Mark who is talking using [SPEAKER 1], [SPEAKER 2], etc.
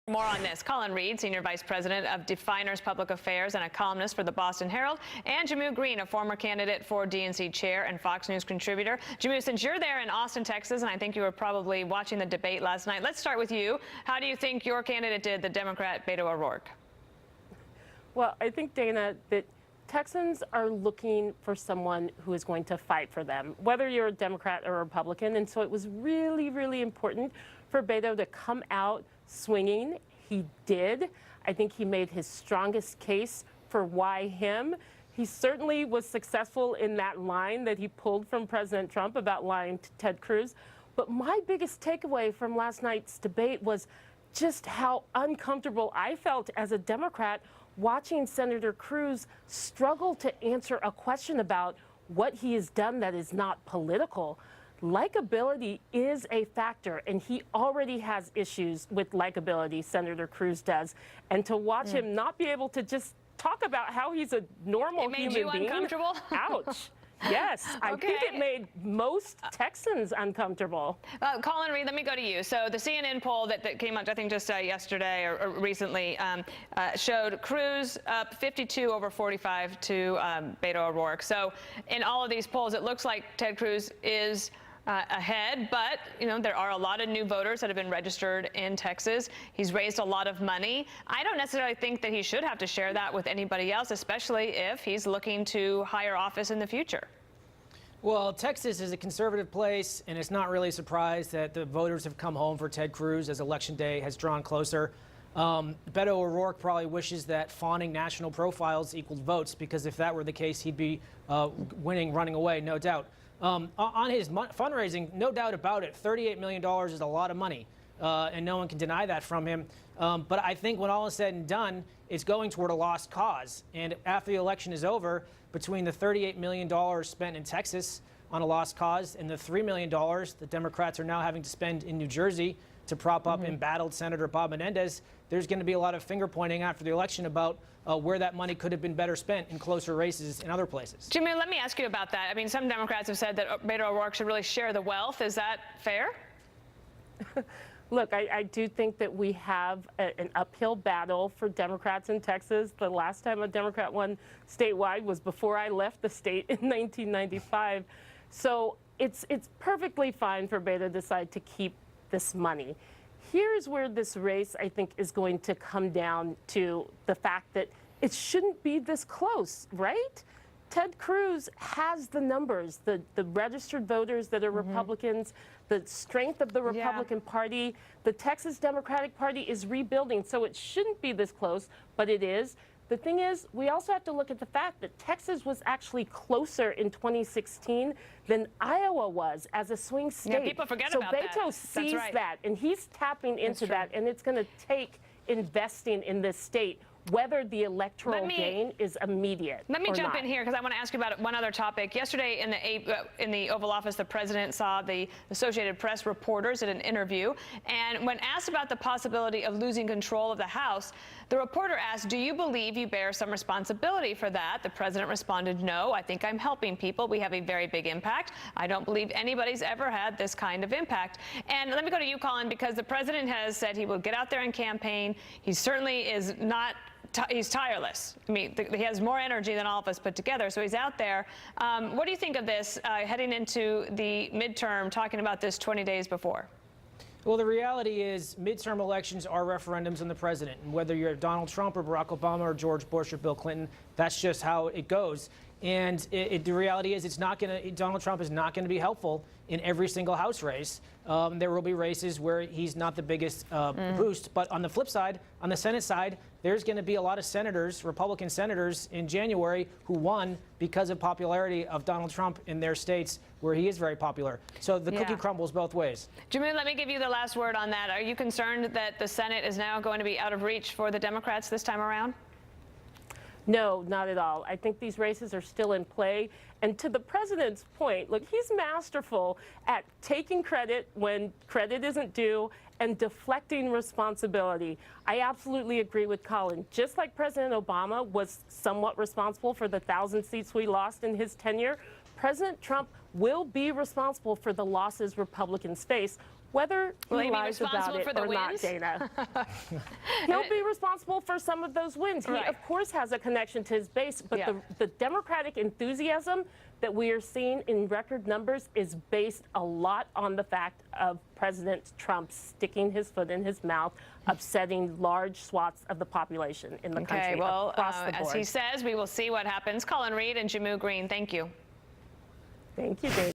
[SPEAKER 1] More on this. Colin Reed, Senior Vice President of Definers Public Affairs and a columnist for the Boston Herald, and Jammu Green, a former candidate for DNC chair and Fox News contributor. Jammu, since you're there in Austin, Texas, and I think you were probably watching the debate last night, let's start with you. How do you think your candidate did, the Democrat Beto O'Rourke?
[SPEAKER 2] Well, I think, Dana, that Texans are looking for someone who is going to fight for them, whether you're a Democrat or a Republican. And so it was really, really important for Beto to come out swinging. He did. I think he made his strongest case for why him. He certainly was successful in that line that he pulled from President Trump about lying to Ted Cruz. But my biggest takeaway from last night's debate was just how uncomfortable I felt as a Democrat watching Senator Cruz struggle to answer a question about what he has done that is not political. Likability is a factor, and he already has issues with likability, Senator Cruz does. And to watch him not be able to just talk about how he's a normal human being.
[SPEAKER 1] It made you uncomfortable?
[SPEAKER 2] Ouch. Yes, I think it made most Texans uncomfortable.
[SPEAKER 1] Colin Reed, let me go to you. So the CNN poll that came out, I think just yesterday or recently, showed Cruz up 52 over 45 to Beto O'Rourke. So in all of these polls, it looks like Ted Cruz is ahead, but there are a lot of new voters that have been registered in Texas. He's raised a lot of money. I don't necessarily think that he should have to share that with anybody else, especially if he's looking to higher office in the future.
[SPEAKER 3] Well, Texas is a conservative place, and it's not really a surprise that the voters have come home for Ted Cruz as Election Day has drawn closer. Beto O'Rourke probably wishes that fawning national profiles equaled votes, because if that were the case, he'd be running away, no doubt. On his fundraising, no doubt about it, $38 million is a lot of money, and no one can deny that from him. But I think when all is said and done, it's going toward a lost cause. And after the election is over, between the $38 million spent in Texas on a lost cause and the $3 million the Democrats are now having to spend in New Jersey to prop up embattled Senator Bob Menendez, there's going to be a lot of finger pointing after the election about where that money could have been better spent in closer races in other places.
[SPEAKER 1] Jimmy, let me ask you about that. I mean, some Democrats have said that Beto O'Rourke should really share the wealth. Is that fair?
[SPEAKER 2] Look, I do think that we have an uphill battle for Democrats in Texas. The last time a Democrat won statewide was before I left the state in 1995. So it's perfectly fine for Beto to decide to keep this money. Here's where this race, I think, is going to come down to the fact that it shouldn't be this close, right? Ted Cruz has the numbers, the registered voters that are Republicans, the strength of the Republican Party. The Texas Democratic Party is rebuilding, so it shouldn't be this close, but it is. The thing is, we also have to look at the fact that Texas was actually closer in 2016 than Iowa was as a swing state.
[SPEAKER 1] Yeah, people forget about that.
[SPEAKER 2] So Beto sees that, and he's tapping into that, and it's going to take investing in this state, whether the electoral gain is immediate.
[SPEAKER 1] Let me jump in here because I want to ask you about one other topic. Yesterday in the Oval Office, the president saw the Associated Press reporters at an interview, and when asked about the possibility of losing control of the House, the reporter asked, "Do you believe you bear some responsibility for that?" The president responded, "No, I think I'm helping people. We have a very big impact. I don't believe anybody's ever had this kind of impact." And let me go to you, Colin, because the president has said he will get out there and campaign. He certainly is not he's tireless. I mean, he has more energy than all of us put together, so he's out there. What do you think of this heading into the midterm, talking about this 20 days before?
[SPEAKER 3] Well, the reality is midterm elections are referendums on the president. And whether you're Donald Trump or Barack Obama or George Bush or Bill Clinton, that's just how it goes. And the reality is Donald Trump is not going to be helpful in every single House race. There will be races where he's not the biggest boost. But on the flip side, on the Senate side, there's going to be a lot of senators, Republican senators in January who won because of popularity of Donald Trump in their states where he is very popular. So the cookie crumbles both ways.
[SPEAKER 1] Jimmy, let me give you the last word on that. Are you concerned that the Senate is now going to be out of reach for the Democrats this time around?
[SPEAKER 2] No, not at all. I think these races are still in play. And to the president's point, look, he's masterful at taking credit when credit isn't due and deflecting responsibility. I absolutely agree with Colin. Just like President Obama was somewhat responsible for the 1,000 seats we lost in his tenure, President Trump will be responsible for the losses Republicans face, Whether
[SPEAKER 1] Will
[SPEAKER 2] he
[SPEAKER 1] he be
[SPEAKER 2] lies about
[SPEAKER 1] responsible
[SPEAKER 2] it
[SPEAKER 1] for the
[SPEAKER 2] or not,
[SPEAKER 1] wins?
[SPEAKER 2] Dana, he'll be responsible for some of those wins.
[SPEAKER 1] Right.
[SPEAKER 2] He, of course, has a connection to his base, but
[SPEAKER 1] Yeah.
[SPEAKER 2] the Democratic enthusiasm that we are seeing in record numbers is based a lot on the fact of President Trump sticking his foot in his mouth, upsetting large swaths of the population in the
[SPEAKER 1] Okay,
[SPEAKER 2] country
[SPEAKER 1] well,
[SPEAKER 2] across the board.
[SPEAKER 1] as he says, we will see what happens. Colin Reed and Jamu Green, thank you.
[SPEAKER 2] Thank you, Dana.